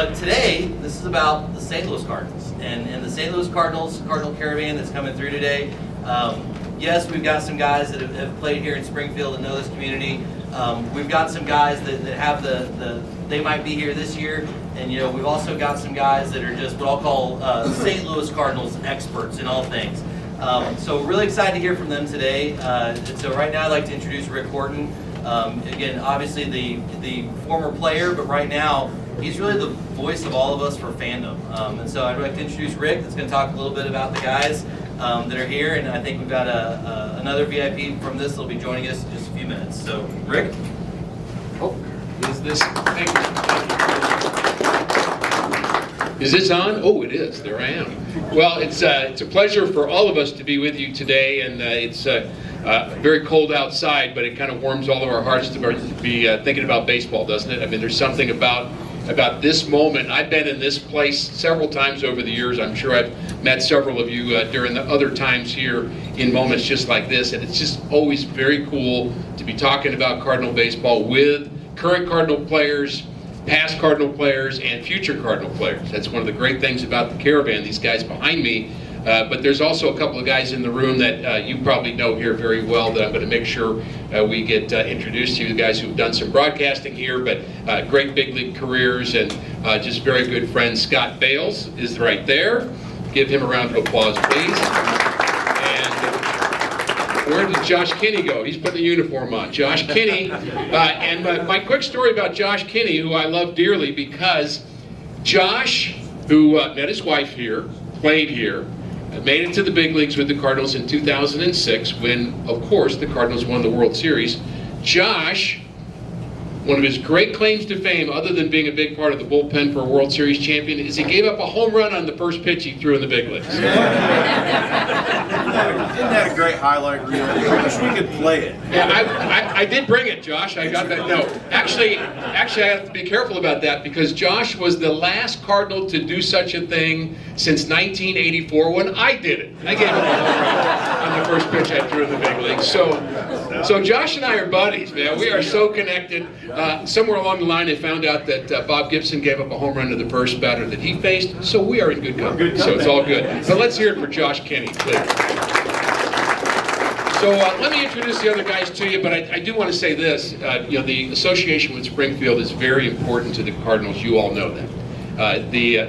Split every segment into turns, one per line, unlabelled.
But today, this is about the St. Louis Cardinals and the St. Louis Cardinals, Cardinal Caravan that's coming through today. Yes, we've got some guys that have played here in Springfield and know this community. We've got some guys that have they might be here this year, and we've also got some guys that are just what I'll call St. Louis Cardinals experts in all things. So we're really excited to hear from them today. So right now I'd like to introduce Rick Horton. Again, obviously the former player, but right now he's really the voice of all of us for fandom. And so I'd like to introduce Rick that's going to talk a little bit about the guys that are here, and I think we've got another VIP from this that'll be joining us in just a few minutes. So, Rick?
Oh, is this? Thank you. Is this on? Oh, it is. There I am. Well, it's a pleasure for all of us to be with you today, and it's very cold outside, but it kind of warms all of our hearts to be thinking about baseball, doesn't it? I mean, there's something about this moment. I've been in this place several times over the years. I'm sure I've met several of you during the other times here in moments just like this, and it's just always very cool to be talking about Cardinal baseball with current Cardinal players, past Cardinal players, and future Cardinal players. That's one of the great things about the Caravan, these guys behind me. But there's also a couple of guys in the room that you probably know here very well that I'm going to make sure we get introduced to, the guys who've done some broadcasting here, but great big league careers and just very good friends. Scott Bales is right there. Give him a round of applause, please. And where did Josh Kinney go? He's putting the uniform on. Josh Kinney. And my quick story about Josh Kinney, who I love dearly, because Josh, who met his wife here, played here, made it to the big leagues with the Cardinals in 2006 when, of course, the Cardinals won the World Series. Josh, one of his great claims to fame, other than being a big part of the bullpen for a World Series champion, is he gave up a home run on the first pitch he threw in the big leagues.
Isn't that a great highlight reel? I wish we could play it.
Yeah, I did bring it, Josh. I got that. No, actually, I have to be careful about that because Josh was the last Cardinal to do such a thing since 1984 when I did it. I gave him a home run on the first pitch I threw in the big leagues. So Josh and I are buddies, man. We are so connected. Somewhere along the line, I found out that Bob Gibson gave up a home run to the first batter that he faced. So we are in good company. So it's all good. So let's hear it for Josh Kinney, please. So let me introduce the other guys to you, but I do want to say this. The association with Springfield is very important to the Cardinals. You all know that.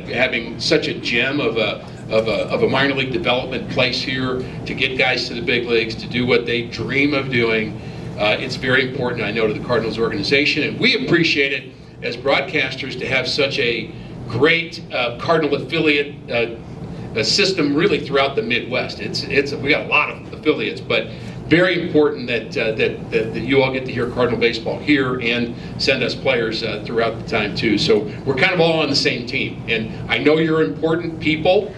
Having such a gem of a minor league development place here to get guys to the big leagues, to do what they dream of doing, it's very important, I know, to the Cardinals organization, and we appreciate it as broadcasters to have such a great Cardinal affiliate system really throughout the Midwest. We got a lot of affiliates, but very important that you all get to hear Cardinal baseball here and send us players throughout the time too. So we're kind of all on the same team, and I know you're important people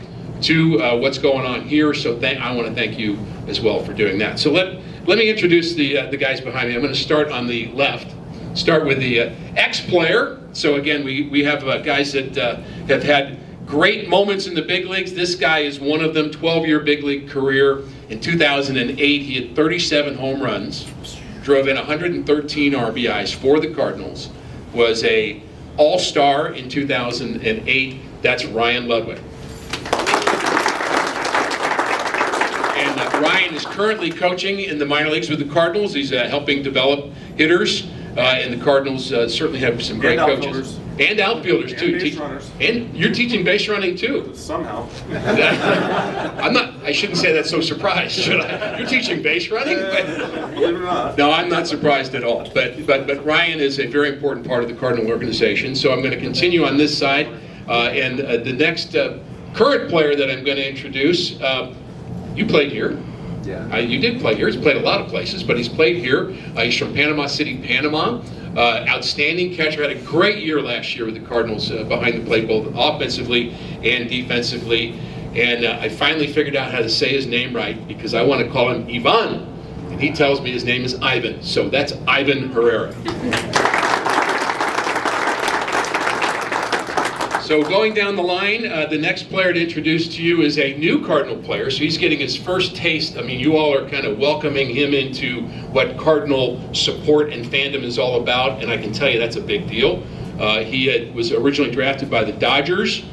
to what's going on here. So I want to thank you as well for doing that. So let me introduce the guys behind me. I'm going to start on the left. Start with the ex-player. So again, we have guys that have had great moments in the big leagues. This guy is one of them. 12-year big league career. In 2008, he had 37 home runs, drove in 113 RBIs for the Cardinals, was a all-star in 2008. That's Ryan Ludwig. And Ryan is currently coaching in the minor leagues with the Cardinals. He's helping develop hitters, and the Cardinals certainly have some great coaches. And outfielders too.
And base runners.
And you're teaching base running too.
Somehow.
I shouldn't say that so surprised, should I? You're teaching base running?
Believe it or not.
No, I'm not surprised at all. But Ryan is a very important part of the Cardinal organization. So I'm going to continue on this side. And the next current player that I'm going to introduce, you played here.
Yeah.
You did play here. He's played a lot of places, but he's played here. He's from Panama City, Panama. Outstanding catcher. Had a great year last year with the Cardinals behind the plate, both offensively and defensively. And I finally figured out how to say his name right because I want to call him Ivan. And he tells me his name is Ivan. So that's Ivan Herrera. So going down the line, the next player to introduce to you is a new Cardinal player. So he's getting his first taste. I mean, you all are kind of welcoming him into what Cardinal support and fandom is all about, and I can tell you that's a big deal. He was originally drafted by the Dodgers,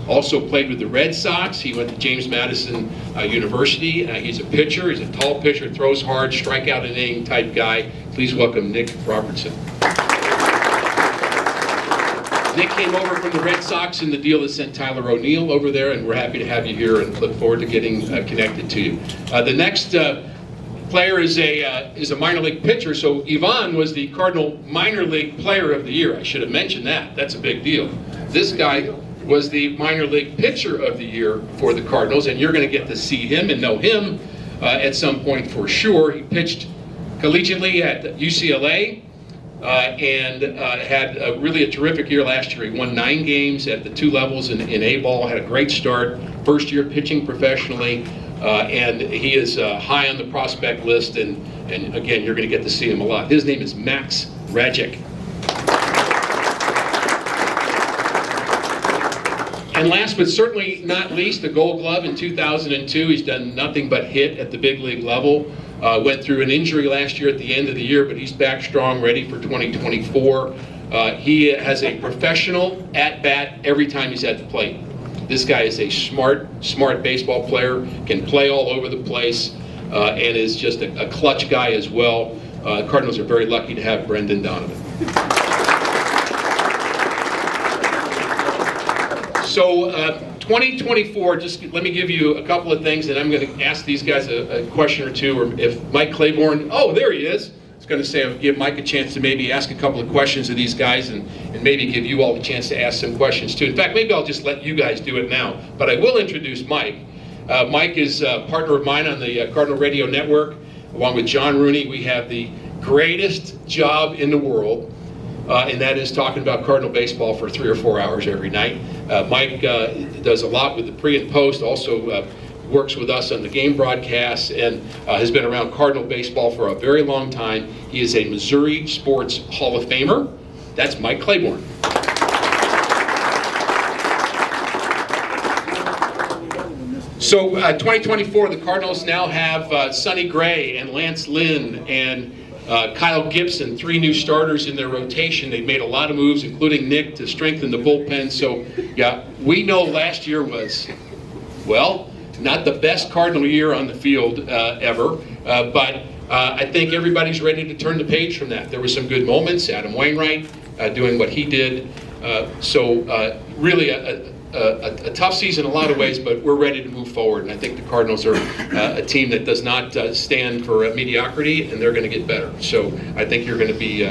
also played with the Red Sox. He went to James Madison University. He's a pitcher. He's a tall pitcher, throws hard, strikeout and inning type guy. Please welcome Nick Robertson. Nick came over from the Red Sox in the deal that sent Tyler O'Neill over there, and we're happy to have you here and look forward to getting connected to you. The next player is a minor league pitcher. So Ivan was the Cardinal minor league player of the year. I should have mentioned that. That's a big deal. This guy was the minor league pitcher of the year for the Cardinals, and you're going to get to see him and know him at some point for sure. He pitched collegiately at UCLA. And had really a terrific year last year. He won 9 games at the 2 levels in A-ball, had a great start, first year pitching professionally, and he is high on the prospect list, and again, you're going to get to see him a lot. His name is Max Rajic. And last but certainly not least, the Gold Glove in 2002. He's done nothing but hit at the big league level. Went through an injury last year at the end of the year, but he's back strong, ready for 2024. He has a professional at-bat every time he's at the plate. This guy is a smart baseball player, can play all over the place, and is just a clutch guy as well. Cardinals are very lucky to have Brendan Donovan. So 2024, just let me give you a couple of things, and I'm going to ask these guys a question or two, or if Mike Claiborne, oh, there he is. I was going to say, I'll give Mike a chance to maybe ask a couple of questions of these guys, and maybe give you all a chance to ask some questions too. In fact, maybe I'll just let you guys do it now, but I will introduce Mike. Mike is a partner of mine on the Cardinal Radio Network. Along with John Rooney, we have the greatest job in the world, and that is talking about Cardinal baseball for 3 or 4 hours every night. Mike does a lot with the pre and post, also works with us on the game broadcasts, and has been around Cardinal baseball for a very long time. He is a Missouri Sports Hall of Famer. That's Mike Claiborne. So 2024, the Cardinals now have Sonny Gray and Lance Lynn and Kyle Gibson, 3 new starters in their rotation. They've made a lot of moves, including Nick, to strengthen the bullpen. So, yeah, we know last year was, well, not the best Cardinal year on the field ever, but I think everybody's ready to turn the page from that. There were some good moments. Adam Wainwright doing what he did. So really a tough season in a lot of ways, but we're ready to move forward. And I think the Cardinals are a team that does not stand for mediocrity, and they're going to get better. So I think you're going to be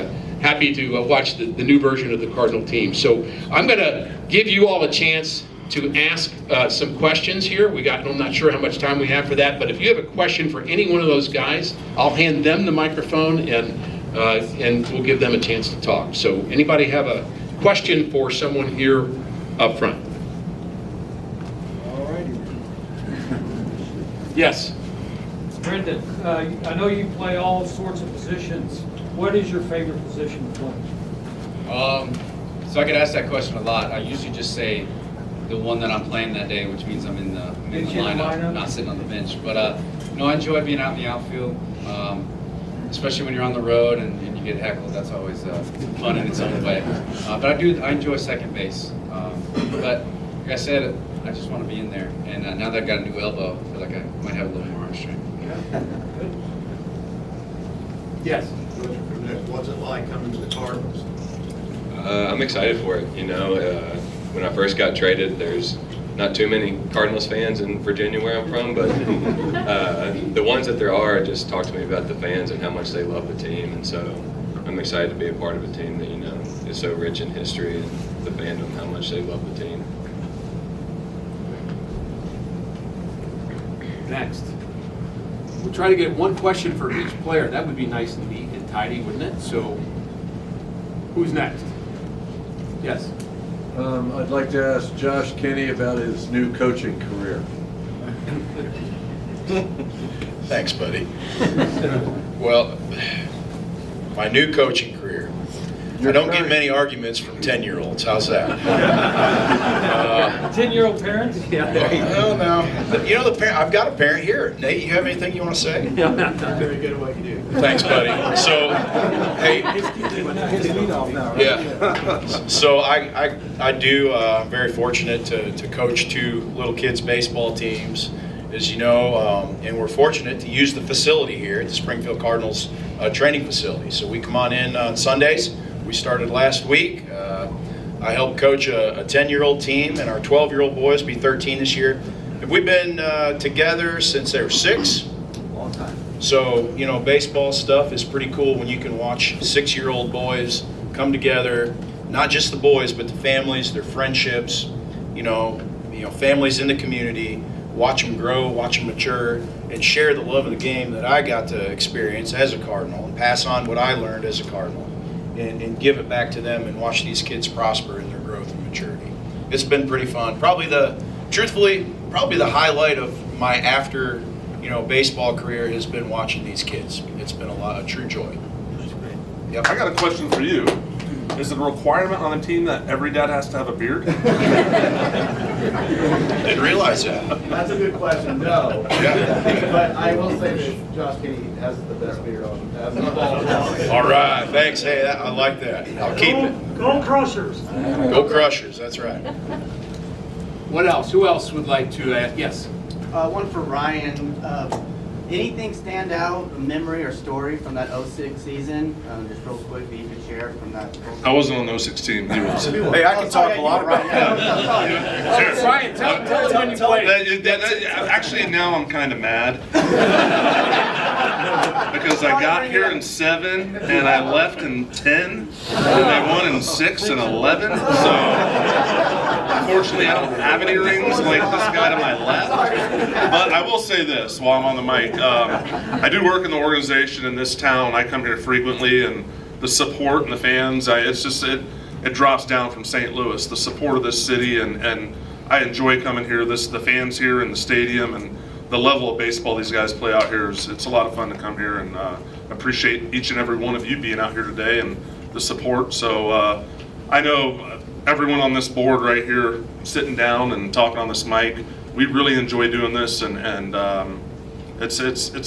happy to watch the new version of the Cardinal team. So I'm going to give you all a chance to ask some questions here. I'm not sure how much time we have for that, but if you have a question for any one of those guys, I'll hand them the microphone, and we'll give them a chance to talk. So anybody have a question for someone here up front? Yes.
Brendan, I know you play all sorts of positions. What is your favorite position to play?
So I get asked that question a lot. I usually just say the one that I'm playing that day, which means I'm in the lineup, not sitting on the bench. But I enjoy being out in the outfield, especially when you're on the road and you get heckled. That's always fun in its own way. But I enjoy second base. But like I said, I just want to be in there. And now that I've got a new elbow, I feel like I might have a little more arm strength.
Yes.
What's it like coming to the Cardinals?
I'm excited for it. When I first got traded, there's not too many Cardinals fans in Virginia where I'm from, but the ones that there are just talk to me about the fans and how much they love the team, and so I'm excited to be a part of a team that is so rich in history and the fandom, how much they love the team.
Next. We'll try to get one question for each player. That would be nice and neat and tidy, wouldn't it? So, who's next? Yes.
I'd like to ask Josh Kinney about his new coaching career.
Thanks, buddy. Well, my new coaching career. I don't get many arguments from 10-year-olds. How's that?
10-year-old parents?
Well, no. You know, I've got a parent here. Nate, you have anything you want to say?
Very good at what you do.
Thanks, buddy. So, hey, yeah. So I do. I'm very fortunate to coach 2 little kids baseball teams, as you know, and we're fortunate to use the facility here at the Springfield Cardinals training facility. So we come in on Sundays. We started last week. I helped coach a 10-year-old team, and our 12-year-old boys be 13 this year. We've been together since they were 6.
Long time.
So, you know, baseball stuff is pretty cool when you can watch 6-year-old boys come together, not just the boys, but the families, their friendships, you know, families in the community, watch them grow, watch them mature, and share the love of the game that I got to experience as a Cardinal, and pass on what I learned as a Cardinal, and give it back to them and watch these kids prosper in their growth and maturity. It's been pretty fun. Truthfully, the highlight of my baseball career has been watching these kids. It's been a true joy. Yep.
I got a question for you. Is it a requirement on the team that every dad has to have a beard?
Didn't realize that.
That's a good question. No.
Yeah.
But I will say this: Josh Kinney has the best beard on.
All right, thanks. Hey, I like that. I'll keep it.
Go Crushers!
Go Crushers, that's right.
What else? Who else would like to ask? Yes.
One for Ryan. Anything stand out, a memory or story from that 06 season? Just real quick that you could share from that.
I wasn't on the 06 team. He was.
Hey, I can talk a lot about that.
Ryan, tell us when you played.
Actually, now I'm kind of mad because I got here in 7 and I left in 10, and they won in 6 and 11. So unfortunately, I don't have any rings like this guy to my left. But I will say this while I'm on the mic. I do work in the organization in this town. I come here frequently, and the support and the fans, it drops down from St. Louis. The support of this city, and I enjoy coming here. The fans here in the stadium, and the level of baseball these guys play out here it's a lot of fun to come here, and appreciate each and every one of you being out here today and the support. So I know everyone on this board right here sitting down and talking on this mic, we really enjoy doing this, and it's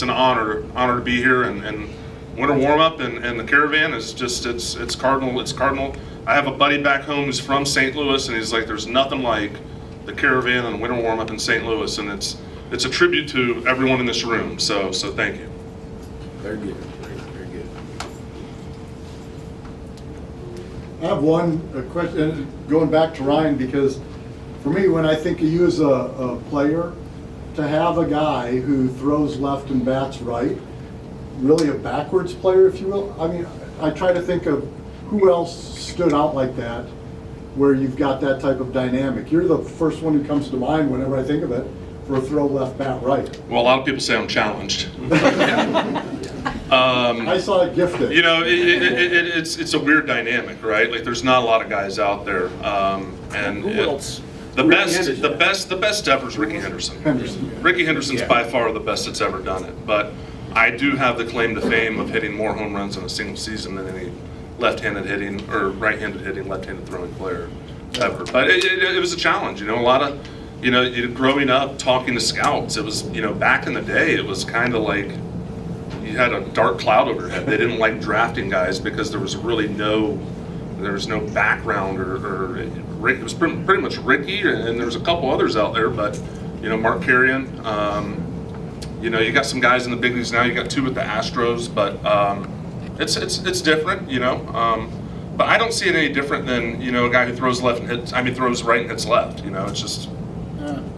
an honor to be here, and winter warm up and the Caravan is just it's Cardinal. I have a buddy back home who's from St. Louis, and he's like, there's nothing like the Caravan and winter warm up in St. Louis, and it's a tribute to everyone in this room. So thank you.
Very good. Very good.
I have one question, going back to Ryan, because for me, when I think of you as a player, to have a guy who throws left and bats right, really a backwards player, if you will. I mean, I try to think of who else stood out like that, where you've got that type of dynamic. You're the first one who comes to mind whenever I think of it, for a throw left bat right.
Well, a lot of people say I'm challenged.
I saw it gifted.
You know, it's a weird dynamic, right? Like, there's not a lot of guys out there, and
Who else?
the best ever is Ricky Henderson. Ricky Henderson's by far the best that's ever done it. But I do have the claim to fame of hitting more home runs in a single season than any left-handed hitting or right-handed hitting, left-handed throwing player ever. But it was a challenge. You know, a lot of, growing up talking to scouts, it was, back in the day, it was kind of like you had a dark cloud over your head. They didn't like drafting guys because there was really no background or it was pretty much Ricky, and there's a couple others out there, but Mark Carrion. You got some guys in the big leagues now. You got 2 with the Astros, but it's different, But I don't see it any different than a guy who throws left and throws right and hits left. It's just.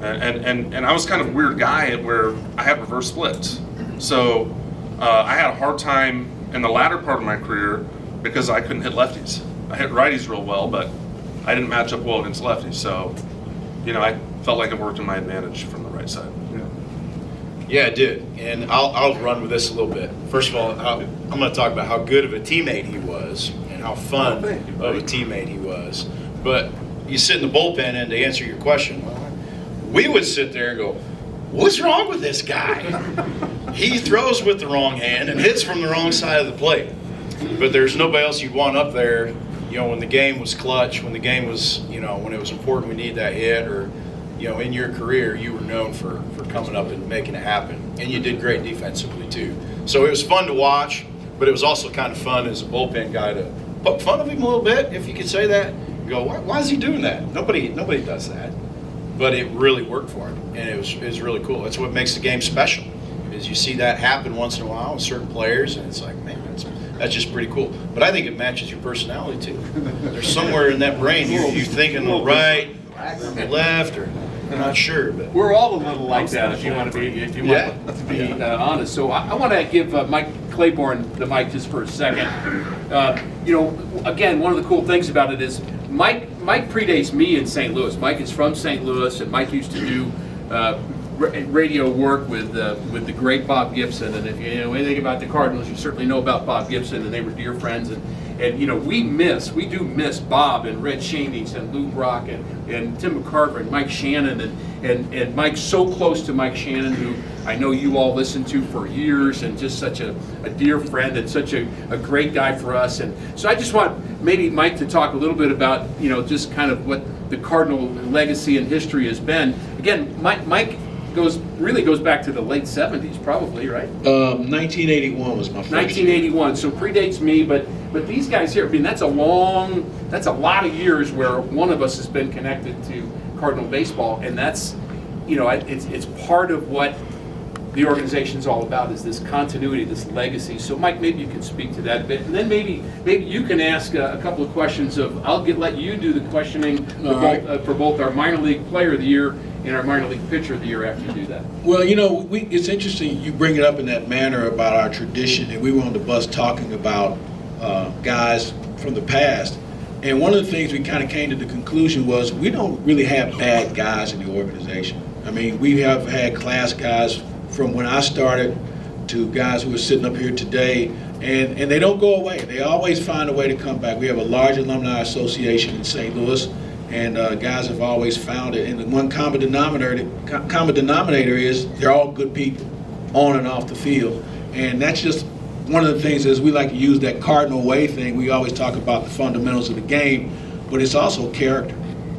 And I was kind of a weird guy where I had reverse splits, so I had a hard time in the latter part of my career because I couldn't hit lefties. I hit righties real well, but I didn't match up well against lefties. So, I felt like it worked in my advantage from the right side.
Yeah, it did. And I'll run with this a little bit. First of all, I'm going to talk about how good of a teammate he was and how fun of a teammate he was. But you sit in the bullpen, and to answer your question, we would sit there and go, what's wrong with this guy? He throws with the wrong hand and hits from the wrong side of the plate. But there's nobody else you'd want up there, you know, when the game was clutch, when the game was, you know, when it was important, we need that hit, or, you know, in your career, you were known for coming up and making it happen. And you did great defensively, too. So it was fun to watch, but it was also kind of fun as a bullpen guy to poke fun of him a little bit, if you could say that. You go, why is he doing that? Nobody does that. But it really worked for him, and it was really cool. That's what makes the game special, is you see that happen once in a while with certain players, and it's like, man, that's just pretty cool. But I think it matches your personality, too. There's somewhere in that brain you're thinking the right, or the left, or I'm not sure. But
We're all a little like that, if you want to be honest. So I want to give Mike Claiborne the mic just for a second. You know, again, one of the cool things about it is Mike predates me in St. Louis. Mike is from St. Louis, and Mike used to do radio work with the great Bob Gibson. And if you know anything about the Cardinals, you certainly know about Bob Gibson, and they were dear friends. And you know, we do miss Bob and Red Shaney's and Lou Brock and Tim McCarver and Mike Shannon and Mike's so close to Mike Shannon, who I know you all listened to for years, and just such a dear friend and such a great guy for us. And so I just want maybe Mike to talk a little bit about, you know, just kind of what the Cardinal legacy and history has been. Again, Mike really goes back to the late 70s, probably, right?
1981 was my first
1981, so predates me, but these guys here, I mean, that's a lot of years where one of us has been connected to Cardinal baseball, and that's, you know, it's part of what the organization's all about, is this continuity, this legacy. So Mike, maybe you can speak to that a bit, and then maybe you can ask a couple of questions let you do the questioning for both our minor league player of the year and our minor league pitcher of the year after you do that.
Well, you know, it's interesting you bring it up in that manner about our tradition, and we were on the bus talking about guys from the past. And one of the things we kind of came to the conclusion was we don't really have bad guys in the organization. I mean, we have had class guys from when I started to guys who are sitting up here today, and they don't go away. They always find a way to come back. We have a large alumni association in St. Louis, and guys have always found it. And the one common denominator is they're all good people on and off the field. And that's just one of the things is we like to use that Cardinal way thing. We always talk about the fundamentals of the game, but it's also character.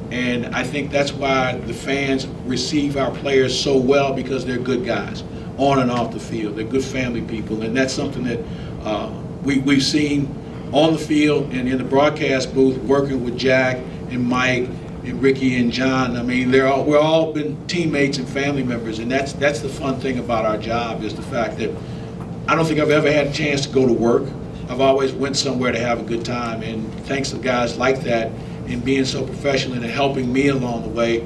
And I think that's why the fans receive our players so well, because they're good guys on and off the field. They're good family people, and that's something that we've seen on the field and in the broadcast booth, working with Jack and Mike and Ricky and John. I mean, we're all been teammates and family members, and that's the fun thing about our job, is the fact that I don't think I've ever had a chance to go to work. I've always went somewhere to have a good time, and thanks to guys like that and being so professional and helping me along the way,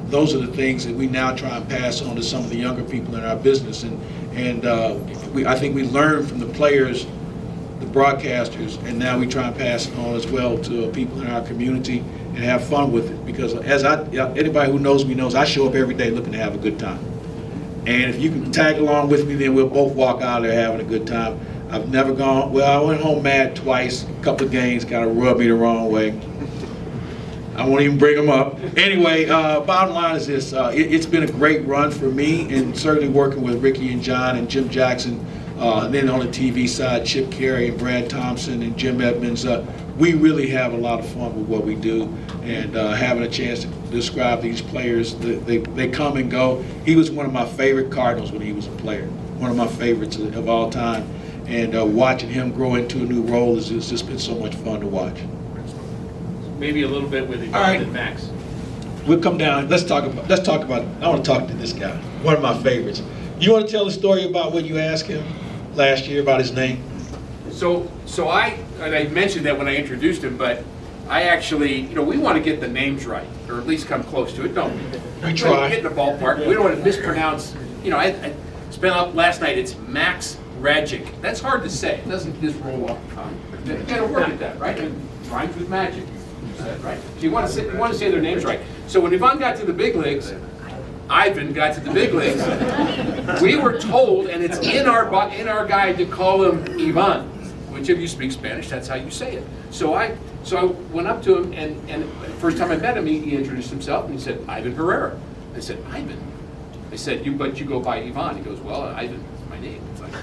those are the things that we now try and pass on to some of the younger people in our business. And I think we learn from the players, the broadcasters, and now we try and pass it on as well to people in our community and have fun with it. Because anybody who knows me knows I show up every day looking to have a good time. And if you can tag along with me, then we'll both walk out there having a good time. I've never gone, well, I went home mad twice, a couple of games kind of rubbed me the wrong way. I won't even bring them up. Anyway, bottom line is this, it's been a great run for me, and certainly working with Ricky and John and Jim Jackson, and then on the TV side, Chip Carey and Brad Thompson and Jim Edmonds. We really have a lot of fun with what we do, and having a chance to describe these players, they come and go. He was one of my favorite Cardinals when he was a player, one of my favorites of all time, and watching him grow into a new role has just been so much fun to watch.
Maybe a little bit with Yvonne
right.
and Max.
We'll come down. Let's talk about. I want to talk to this guy, one of my favorites. You want to tell the story about what you asked him last year about his name?
So I mentioned that when I introduced him, but I actually, you know, we want to get the names right, or at least come close to it, don't we?
We try.
Get in the ballpark. We don't want to mispronounce. You know, I spent up last night. It's Max Ragic. That's hard to say. It doesn't just roll off the tongue. You got to work at that, right? It rhymes with magic. Right? So you want to say their names right. So when Yvonne got to the big leagues, Ivan got to the big leagues, we were told, and it's in our guide to call him Yvonne. Which of you speak Spanish? That's how you say it. So I went up to him, and the first time I met him, he introduced himself, and he said, Ivan Herrera. I said, Ivan? I said, but you go by Yvonne. He goes, well, Ivan is my name. It's like,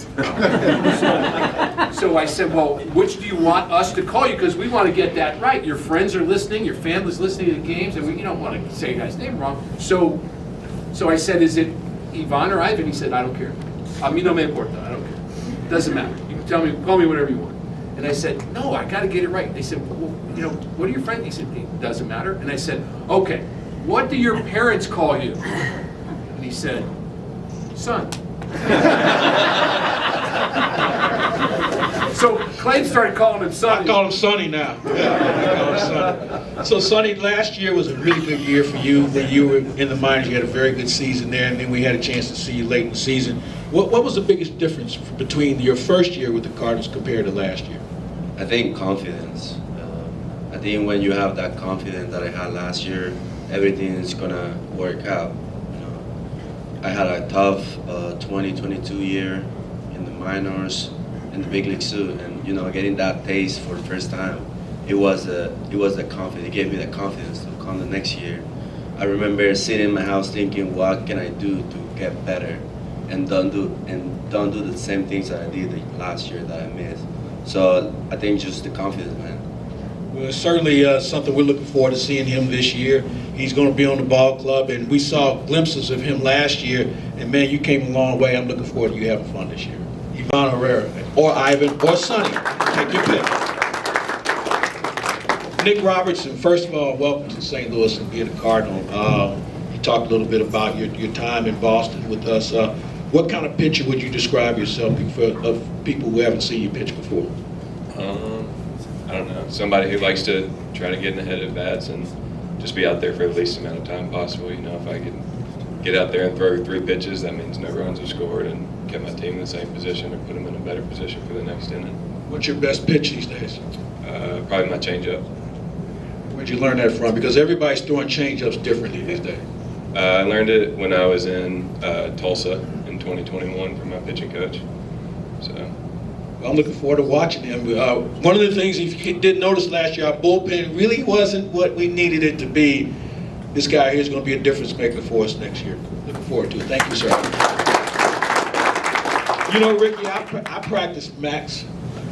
oh. So I said, well, which do you want us to call you? Because we want to get that right. Your friends are listening, your family's listening to the games, and you don't want to say your guy's name wrong. So I said, is it Ivan or Ivan? He said, I don't care. A mí no me importa. I don't care. Doesn't matter. You can tell me, call me whatever you want. And I said, no, I got to get it right. They said, well, what are your friends? He said, it doesn't matter. And I said, okay, what do your parents call you? And he said, son. So Clay started calling him Sonny.
I call him Sonny now. Yeah, I call him Sonny. So Sonny, last year was a really good year for you. When you were in the minors, you had a very good season there, and then we had a chance to see you late in the season. What was the biggest difference between your first year with the Cardinals compared to last year?
I think confidence. I think when you have that confidence that I had last year, everything is gonna work out. I had a tough 2022 year in the minors, in the big league too, and getting that taste for the first time, it was the confidence. It gave me the confidence to come the next year. I remember sitting in my house thinking, what can I do to get better, and don't do the same things that I did last year that I missed. So I think just the confidence, man.
Well, it's certainly something we're looking forward to seeing him this year. He's going to be on the ball club, and we saw glimpses of him last year. And man, you came a long way. I'm looking forward to you having fun this year. Ivan Herrera, or Ivan, or Sonny. Take your pick. Nick Robertson, first of all, welcome to St. Louis and being a Cardinal. You talked a little bit about your time in Boston with us. What kind of pitcher would you describe yourself of people who haven't seen you pitch before?
I don't know. Somebody who likes to try to get in the head of bats and just be out there for the least amount of time possible. If I could get out there and throw 3 pitches, that means no runs are scored, and get my team in the same position or put them in a better position for the next inning.
What's your best pitch these days?
Probably my changeup.
Where'd you learn that from? Because everybody's throwing changeups differently these days.
I learned it when I was in Tulsa in 2021 from my pitching coach. So.
I'm looking forward to watching him. One of the things, if you didn't notice last year, our bullpen really wasn't what we needed it to be. This guy here is going to be a difference maker for us next year. Looking forward to it. Thank you, sir. Ricky, I practiced Max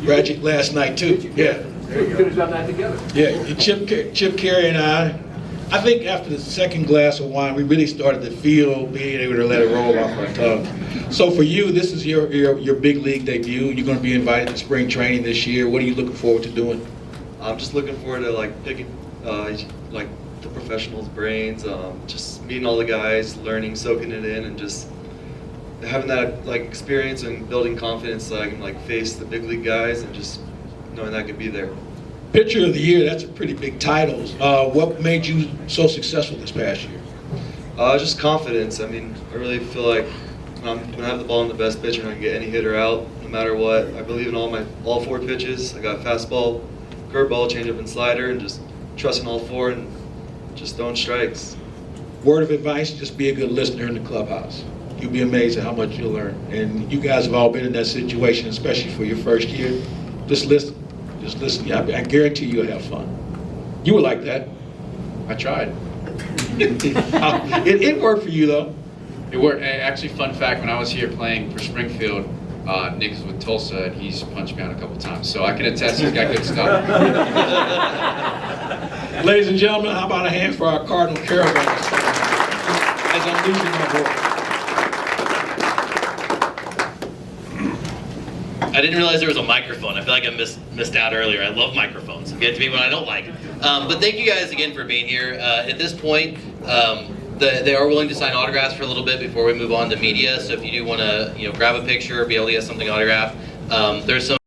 Ragic last night too. Yeah.
We could have done that together.
Yeah, Chip Carey and I think after the second glass of wine, we really started to feel being able to let it roll off our tongue. So for you, this is your big league debut. You're going to be invited to spring training this year. What are you looking forward to doing?
I'm just looking forward to picking the professionals' brains, just meeting all the guys, learning, soaking it in, and just having that experience and building confidence so I can face the big league guys and just knowing that I could be there.
Pitcher of the Year, that's a pretty big title. What made you so successful this past year?
Just confidence. I really feel like when I have the ball, I'm the best pitcher and I can get any hitter out no matter what. I believe in all 4 pitches. I got fastball, curveball, changeup, and slider, and just trusting all 4 and just throwing strikes.
Word of advice, just be a good listener in the clubhouse. You'll be amazed at how much you'll learn. And you guys have all been in that situation, especially for your first year. Just listen. Just listen. I guarantee you'll have fun. You were like that.
I tried.
It worked for you, though.
It worked. Actually, fun fact, when I was here playing for Springfield, Nick is with Tulsa, and he's punched me out a couple times. So I can attest he's got good stuff.
Ladies and gentlemen, how about a hand for our Cardinal Caravan? As I'm losing my voice.
I didn't realize there was a microphone. I feel like I missed out earlier. I love microphones. Get to me when I don't like it. But thank you guys again for being here. At this point, they are willing to sign autographs for a little bit before we move on to media. So if you do want to, grab a picture or be able to get something autographed, there's some